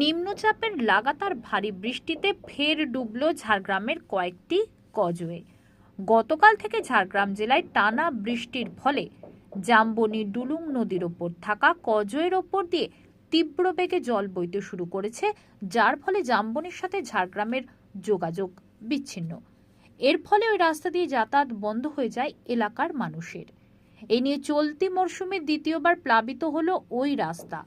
নিম্নচাপের লাগাতার ভারী বৃষ্টিতে ফের ডুবল ঝাড়গ্রামের কয়েকটি কজওয়ে। গতকাল থেকে ঝাড়গ্রাম জেলায় টানা বৃষ্টির ফলে জাম্বনি ডুলুং নদীর ওপর থাকা কজওয়ের ওপর দিয়ে তীব্র বেগে জল বইতে শুরু করেছে, যার ফলে জাম্বনির সাথে ঝাড়গ্রামের যোগাযোগ বিচ্ছিন্ন। এর ফলে ওই রাস্তা দিয়ে যাতায়াত বন্ধ হয়ে যায় এলাকার মানুষের। এই নিয়ে চলতি মরশুমে দ্বিতীয়বার প্লাবিত হলো ওই রাস্তা।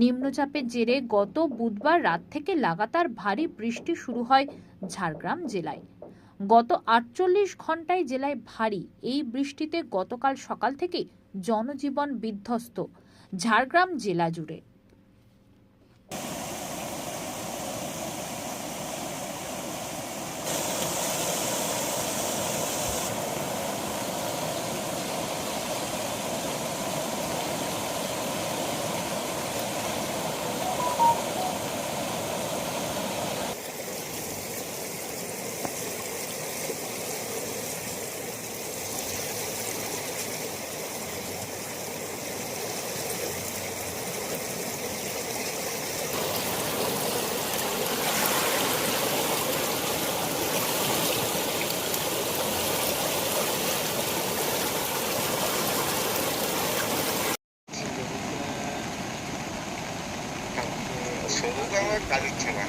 নিম্নচাপের জেরে গত বুধবার রাত থেকে লাগাতার ভারী বৃষ্টি শুরু হয় ঝাড়গ্রাম জেলায়। গত ৪৮ ঘন্টায় জেলায় ভারী এই বৃষ্টিতে গতকাল সকাল থেকেই জনজীবন বিধ্বস্ত ঝাড়গ্রাম জেলা জুড়ে। সবুজ কাজ ইচ্ছে না।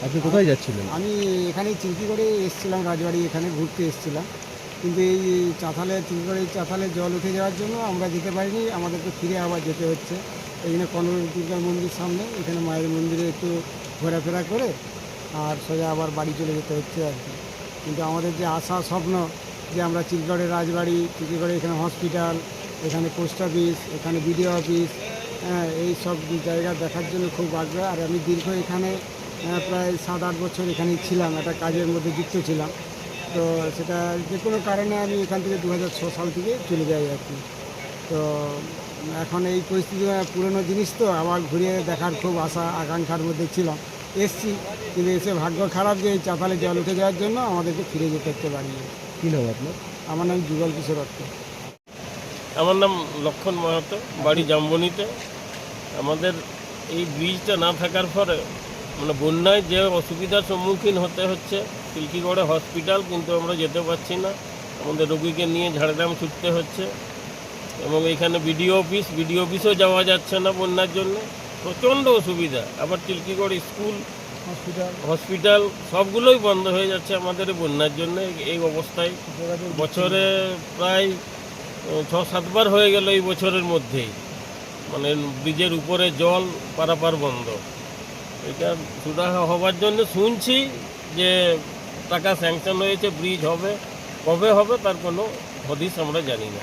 আপনি কোথায় যাচ্ছিলেন? আমি এখানে চিল্কি করে এসেছিলাম, রাজবাড়ি এখানে ঘুরতে এসেছিলাম, কিন্তু এই চিল্কিগড়ে চাতালে জল উঠে যাওয়ার জন্য আমরা যেতে পারিনি, আমাদেরকে ফিরে আবার যেতে হচ্ছে। এখানে কনক দুর্গার মন্দির সামনে, এখানে মায়ের মন্দিরে একটু ঘোরাফেরা করে আর সোজা আবার বাড়ি চলে যেতে হচ্ছে আর কি। কিন্তু আমাদের যে আশা স্বপ্ন যে আমরা চিল্কিগড়ের রাজবাড়ি, চিল্কিগড়ে এখানে হসপিটাল, এখানে পোস্ট অফিস, এখানে বিডিও অফিস, এই সব জায়গা দেখার জন্য খুব আগ্রহ। আর আমি দীর্ঘ এখানে প্রায় 7-8 বছর এখানেই ছিলাম, একটা কাজের মধ্যে যুক্ত ছিলাম। তো সেটা যে কোনো কারণে আমি এখান থেকে 2006 সাল থেকে চলে যাই আর কি। তো এখন এই পরিস্থিতি, পুরনো জিনিস তো আবার ঘুরিয়ে দেখার খুব আশা আকাঙ্ক্ষার মধ্যে ছিলাম, এসছি। কিন্তু এসে ভাগ্য খারাপ যে এই চাতালে জল উঠে যাওয়ার জন্য আমাদেরকে ফিরে যেতে হচ্ছে বাড়ি। কী নাম আপনার? আমার নাম যুগল কিশোর দত্ত। আমার নাম লক্ষণ মাহাতো, বাড়ি জাম্বনিতে। আমাদের এই ব্রিজটা না থাকার পরে বন্যায় যে অসুবিধার সম্মুখীন হতে হচ্ছে, চিল্কিগড়ে হসপিটাল কিন্তু আমরা যেতে পারছি না, আমাদের রোগীকে নিয়ে ঝাড়গ্রাম ছুটতে হচ্ছে। এবং এখানে বিডিও অফিসও যাওয়া যাচ্ছে না বন্যার জন্য, প্রচণ্ড অসুবিধা। আবার চিল্কিগড় স্কুল, হসপিটাল সবগুলোই বন্ধ হয়ে যাচ্ছে আমাদের বন্যার জন্য। এই অবস্থায় বছরে প্রায় 6-7 বার হয়ে গেল এই বছরের মধ্যেই, ব্রিজের উপরে জল, পারাপার বন্ধ। এটা সুরাহা হওয়ার জন্য শুনছি যে টাকা স্যাংশন হয়েছে, ব্রিজ হবে, কবে হবে তার কোনো হদিশ আমরা জানি না।